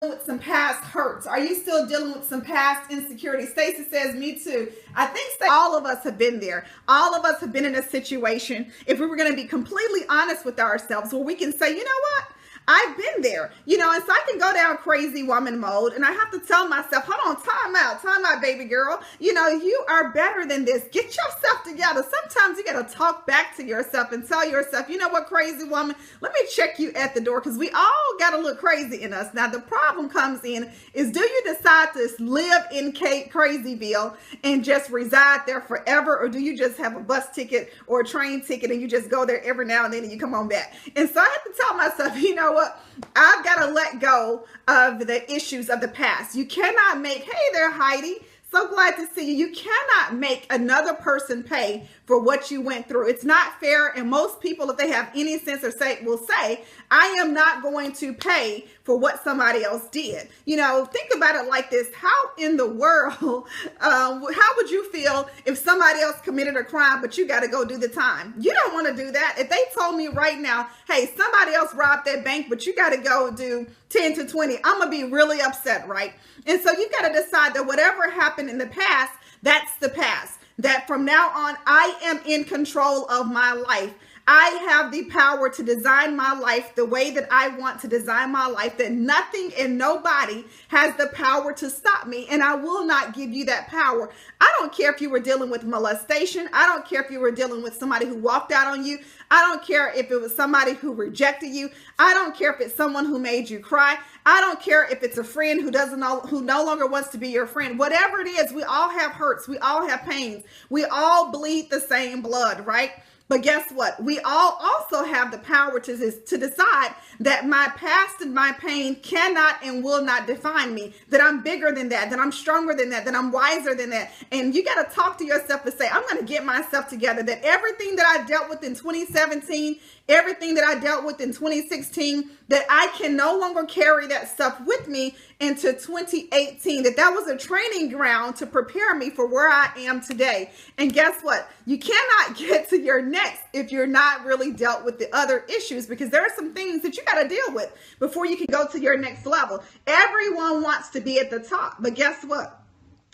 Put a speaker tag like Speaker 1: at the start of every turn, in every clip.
Speaker 1: with some past hurts? Are you still dealing with some past insecurity? Stacy says, me too. I think all of us have been there. All of us have been in a situation, if we were going to be completely honest with ourselves, where we can say, you know what? I've been there, and so I can go down crazy woman mode, and I have to tell myself, hold on, time out, baby girl. You are better than this. Get yourself together. Sometimes you got to talk back to yourself and tell yourself, you know what, crazy woman, let me check you at the door, because we all got a little crazy in us. Now, the problem comes in is, do you decide to live in Crazyville and just reside there forever, or do you just have a bus ticket or a train ticket and you just go there every now and then and you come on back? And so I have to tell myself, you know what? I've got to let go of the issues of the past. You cannot make, hey there, Heidi. So glad to see you. You cannot make another person pay for what you went through. It's not fair. And most people, if they have any sense or will say, I am not going to pay for what somebody else did. Think about it like this. How in the world, how would you feel if somebody else committed a crime, but you got to go do the time? You don't want to do that. If they told me right now, hey, somebody else robbed that bank, but you got to go do 10 to 20, I'm going to be really upset, right? And so you've got to decide that whatever happened in the past, that's the past. That from now on, I am in control of my life. I have the power to design my life the way that I want to design my life, that nothing and nobody has the power to stop me, and I will not give you that power. I don't care if you were dealing with molestation. I don't care if you were dealing with somebody who walked out on you. I don't care if it was somebody who rejected you. I don't care if it's someone who made you cry. I don't care if it's a friend who no longer wants to be your friend. Whatever it is, we all have hurts. We all have pains. We all bleed the same blood, right? But guess what? We all also have the power to decide that my past and my pain cannot and will not define me, that I'm bigger than that I'm stronger than that I'm wiser than that. And you got to talk to yourself and say, I'm going to get myself together, that everything that I dealt with in 2017, everything that I dealt with in 2016, that I can no longer carry that stuff with me into 2018, that was a training ground to prepare me for where I am today. And guess what? You cannot get to your next if you're not really dealt with the other issues, because there are some things that you got to deal with before you can go to your next level. Everyone wants to be at the top, but guess what?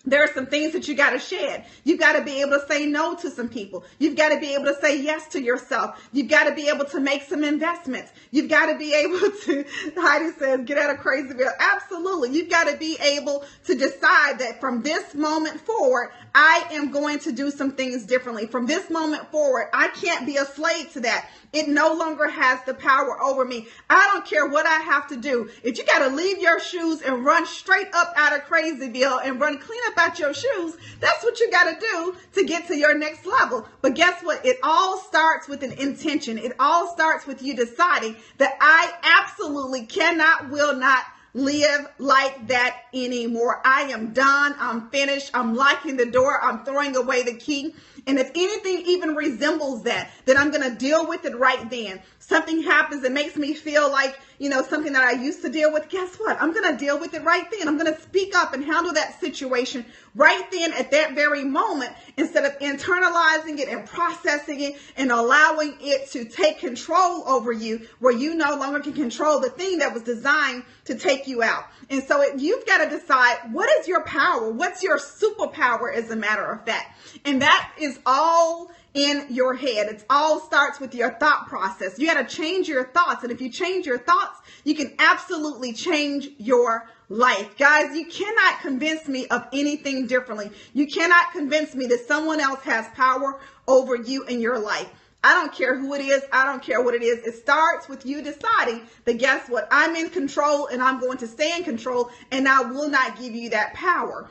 Speaker 1: There are some things that you got to shed. You've got to be able to say no to some people. You've got to be able to say yes to yourself. You've got to be able to make some investments. You've got to be able to, Heidi says, get out of Crazyville. Absolutely. You've got to be able to decide that from this moment forward, I am going to do some things differently. From this moment forward, I can't be a slave to that. It no longer has the power over me. I don't care what I have to do. If you got to leave your shoes and run straight up out of Crazyville and run clean up out your shoes, that's what you got to do to get to your next level. But guess what? It all starts with an intention. It all starts with you deciding that I absolutely cannot, will not live like that anymore. I am done. I'm finished. I'm locking the door. I'm throwing away the key. And if anything even resembles that, then I'm going to deal with it right then. Something happens that makes me feel like, something that I used to deal with. Guess what? I'm going to deal with it right then. I'm going to speak up and handle that situation right then at that very moment, instead of internalizing it and processing it and allowing it to take control over you, where you no longer can control the thing that was designed to take you out. And so you've got to decide, what is your power? What's your superpower, as a matter of fact? And that is all in your head. It all starts with your thought process. You got to change your thoughts. And if you change your thoughts, you can absolutely change your life. Guys, you cannot convince me of anything differently. You cannot convince me that someone else has power over you in your life. I don't care who it is. I don't care what it is. It starts with you deciding that, guess what? I'm in control, and I'm going to stay in control, and I will not give you that power.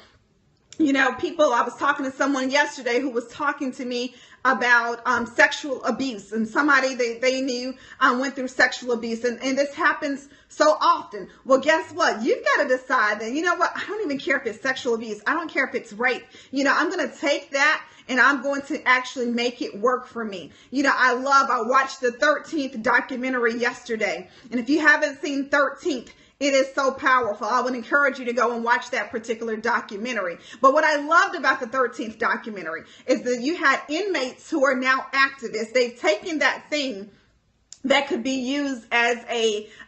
Speaker 1: I was talking to someone yesterday who was talking to me about sexual abuse, and somebody they knew went through sexual abuse, and this happens so often. Well, guess what? You've got to decide that, I don't even care if it's sexual abuse. I don't care if it's rape. I'm going to take that and I'm going to actually make it work for me. I watched the 13th documentary yesterday, and if you haven't seen 13th, it is so powerful. I would encourage you to go and watch that particular documentary. But what I loved about the 13th documentary is that you had inmates who are now activists. They've taken that thing that could be used as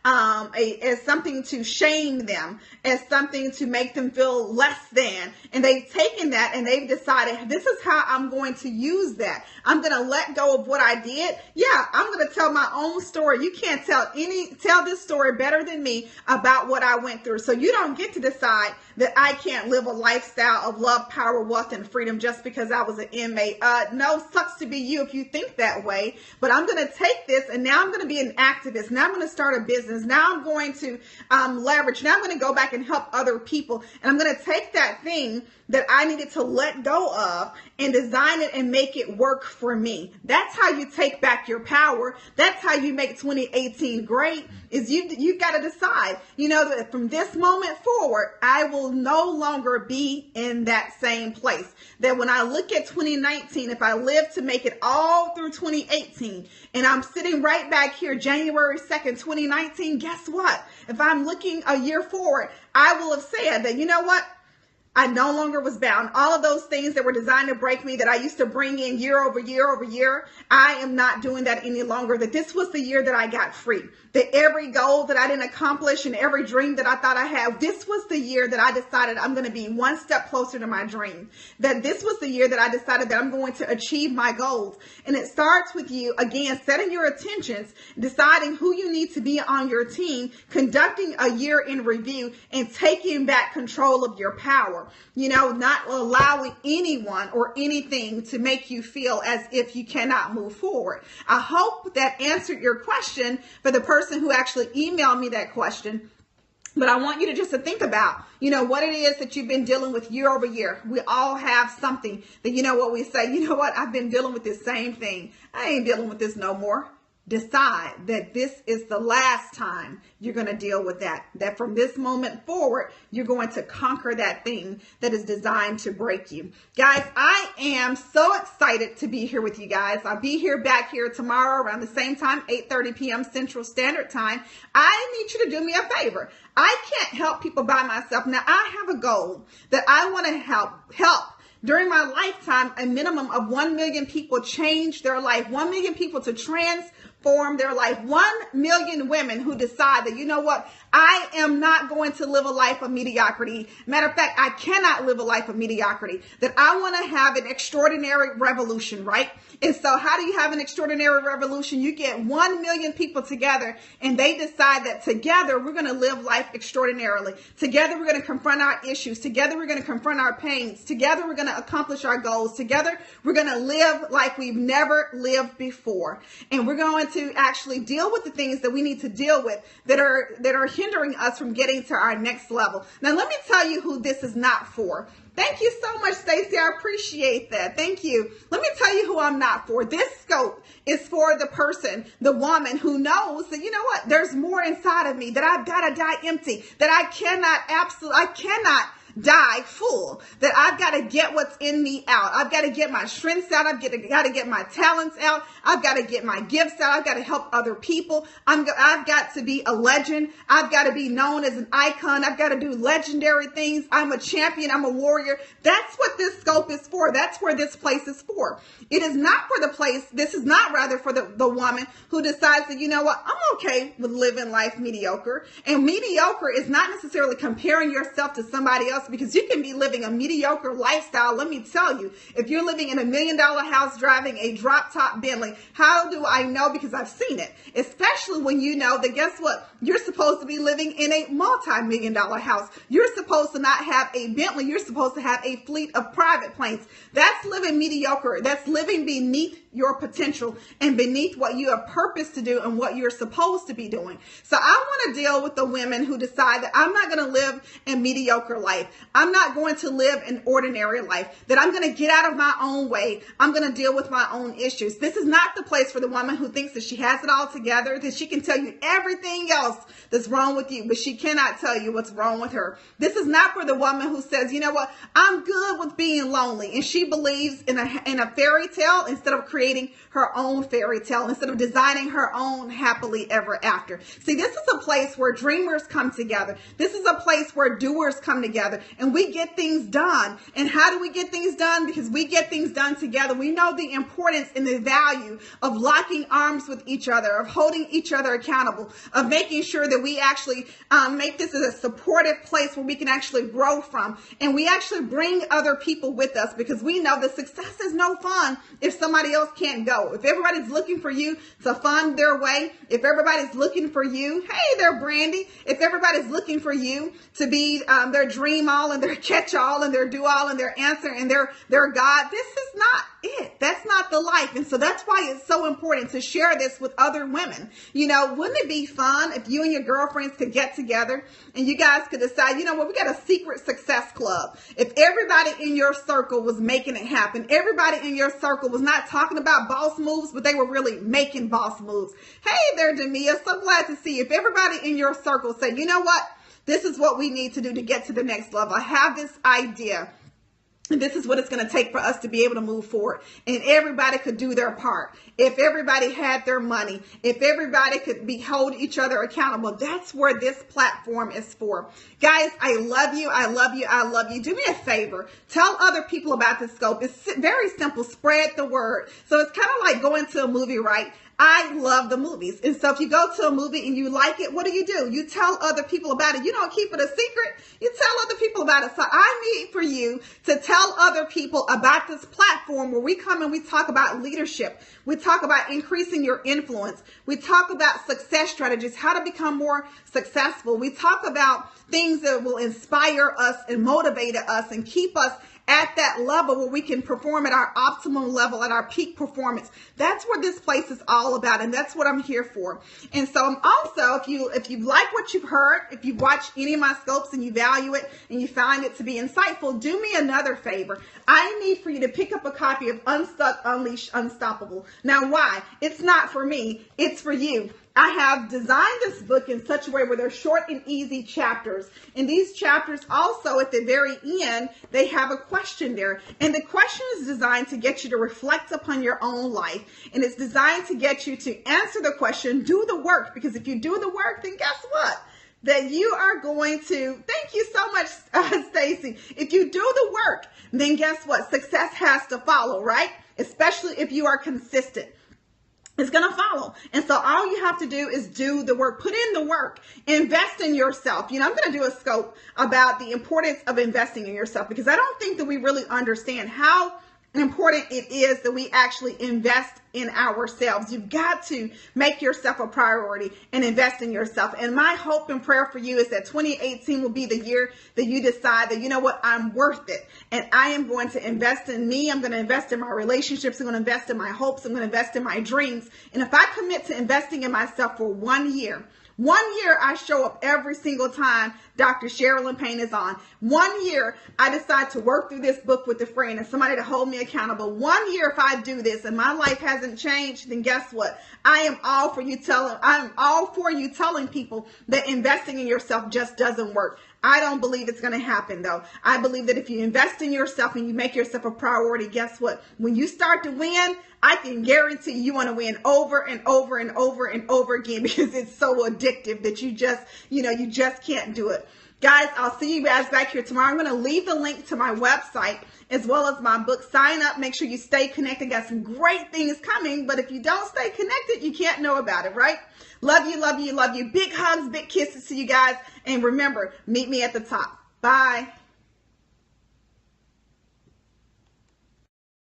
Speaker 1: as something to shame them, as something to make them feel less than. And they've taken that and they've decided, this is how I'm going to use that. I'm going to let go of what I did. Yeah, I'm going to tell my own story. You can't tell this story better than me about what I went through. So you don't get to decide that I can't live a lifestyle of love, power, wealth, and freedom just because I was an inmate. No, sucks to be you if you think that way. But I'm going to take this, and now I'm going to be an activist. Now I'm going to start a business. Now I'm going to leverage. Now I'm going to go back and help other people. And I'm going to take that thing that I needed to let go of and design it and make it work for me. That's how you take back your power. That's how you make 2018 great, is you've got to decide, that from this moment forward, I will no longer be in that same place. That when I look at 2019, if I live to make it all through 2018, and I'm sitting right back here, January 2nd, 2019, guess what? If I'm looking a year forward, I will have said that, you know what? I no longer was bound. All of those things that were designed to break me, that I used to bring in year over year over year, I am not doing that any longer. That this was the year that I got free. That every goal that I didn't accomplish and every dream that I thought I had, this was the year that I decided I'm going to be one step closer to my dream. That this was the year that I decided that I'm going to achieve my goals. And it starts with you, again, setting your intentions, deciding who you need to be on your team, conducting a year in review, and taking back control of your power. Not allowing anyone or anything to make you feel as if you cannot move forward. I hope that answered your question for the person who actually emailed me that question. But I want you to think about, what it is that you've been dealing with year over year. We all have something that, what we say, I've been dealing with this same thing. I ain't dealing with this no more. Decide that this is the last time you're going to deal with that from this moment forward, you're going to conquer that thing that is designed to break you. Guys, I am so excited to be here with you guys. I'll be back here tomorrow around the same time, 8:30 p.m. Central Standard Time. I need you to do me a favor. I can't help people by myself. Now, I have a goal that I want to help during my lifetime, a minimum of 1 million people change their life, 1 million people to transform their life, 1 million women who decide that, I am not going to live a life of mediocrity. Matter of fact, I cannot live a life of mediocrity. That I want to have an extraordinary revolution, right? And so how do you have an extraordinary revolution? You get 1 million people together and they decide that together we're going to live life extraordinarily. Together we're going to confront our issues. Together we're going to confront our pains. Together we're going to accomplish our goals. Together we're going to live like we've never lived before. And we're going to actually deal with the things that we need to deal with that are hindering us from getting to our next level. Now, let me tell you who this is not for. Thank you so much, Stacey. I appreciate that. Thank you. Let me tell you who I'm not for. This scope is for the person, the woman who knows that, there's more inside of me, that I've got to die empty, that I cannot die full, that I've got to get what's in me out. I've got to get my strengths out. I've got to get my talents out. I've got to get my gifts out. I've got to help other people. I've got to be a legend. I've got to be known as an icon. I've got to do legendary things. I'm a champion. I'm a warrior. That's what this scope is for. That's where this place is for. It is not for the place. This is not rather for the woman who decides that, I'm okay with living life mediocre. And mediocre is not necessarily comparing yourself to somebody else, because you can be living a mediocre lifestyle. Let me tell you, if you're living in $1 million house driving a drop top Bentley, how do I know? Because I've seen it, especially when you know that, guess what? You're supposed to be living in a multi-million-dollar house. You're supposed to not have a Bentley. You're supposed to have a fleet of private planes. That's living mediocre. That's living beneath your potential and beneath what you have purpose to do and what you're supposed to be doing. So I want to deal with the women who decide that I'm not going to live a mediocre life. I'm not going to live an ordinary life, that I'm going to get out of my own way. I'm going to deal with my own issues. This is not the place for the woman who thinks that she has it all together, that she can tell you everything else that's wrong with you, but she cannot tell you what's wrong with her. This is not for the woman who says, I'm good with being lonely. And she believes in a fairy tale instead of creating creating her own fairy tale, instead of designing her own happily ever after. See, this is a place where dreamers come together. This is a place where doers come together, and we get things done. And how do we get things done? Because we get things done together. We know the importance and the value of locking arms with each other, of holding each other accountable, of making sure that we actually make this as a supportive place where we can actually grow from. And we actually bring other people with us, because we know that success is no fun if somebody else can't go. If everybody's looking for you to fund their way, if everybody's looking for you, hey there, Brandy, if everybody's looking for you to be their dream all and their catch all and their do all and their answer and their God, this is not it. That's not the life. And so that's why it's so important to share this with other women. You know, wouldn't it be fun if you and your girlfriends could get together and you guys could decide, you know what, we got a secret success club. If everybody in your circle was making it happen, everybody in your circle was not talking about boss moves, but they were really making boss moves. Hey there, Demia, so glad to see you. If everybody in your circle said, you know what, this is what we need to do to get to the next level. I have this idea. And this is what it's going to take for us to be able to move forward. And everybody could do their part. If everybody had their money, if everybody could hold each other accountable, that's where this platform is for. Guys, I love you. I love you. I love you. Do me a favor. Tell other people about this scope. It's very simple. Spread the word. So it's kind of like going to a movie, right? I love the movies. And so if you go to a movie and you like it, what do? You tell other people about it. You don't keep it a secret. You tell other people about it. So I need for you to tell other people about this platform where we come and we talk about leadership. We talk about increasing your influence. We talk about success strategies, how to become more successful. We talk about things that will inspire us and motivate us and keep us at that level where we can perform at our optimum level, at our peak performance. That's what this place is all about, and that's what I'm here for. And so I'm also, if you like what you've heard, if you've watched any of my scopes and you value it and you find it to be insightful, do me another favor. I need for you to pick up a copy of Unstuck, Unleashed, Unstoppable. Now, why? It's not for me, it's for you. I have designed this book in such a way where they're short and easy chapters. And these chapters also, at the very end, they have a question there. And the question is designed to get you to reflect upon your own life. And it's designed to get you to answer the question, do the work. Because if you do the work, then guess what? That you are going to, thank you so much, Stacy. If you do the work, then guess what? Success has to follow, right? Especially if you are consistent. It's going to follow. And so all you have to do is do the work, put in the work, invest in yourself. You know, I'm going to do a scope about the importance of investing in yourself, because I don't think that we really understand how important it is that we actually invest in ourselves. You've got to make yourself a priority and invest in yourself. And my hope and prayer for you is that 2018 will be the year that you decide that, you know what, I'm worth it. And I am going to invest in me. I'm going to invest in my relationships. I'm going to invest in my hopes. I'm going to invest in my dreams. And if I commit to investing in myself for 1 year, 1 year I show up every single time Dr. Sherilyn Payne is on. 1 year I decide to work through this book with a friend and somebody to hold me accountable. 1 year if I do this and my life hasn't changed, then guess what? I'm all for you telling people that investing in yourself just doesn't work. I don't believe it's going to happen, though. I believe that if you invest in yourself and you make yourself a priority, guess what? When you start to win, I can guarantee you want to win over and over and over and over again, because it's so addictive that you just can't do it. Guys, I'll see you guys back here tomorrow. I'm going to leave the link to my website as well as my book. Sign up. Make sure you stay connected. Got some great things coming, but if you don't stay connected, you can't know about it, right? Love you, love you, love you. Big hugs, big kisses to you guys. And remember, meet me at the top. Bye.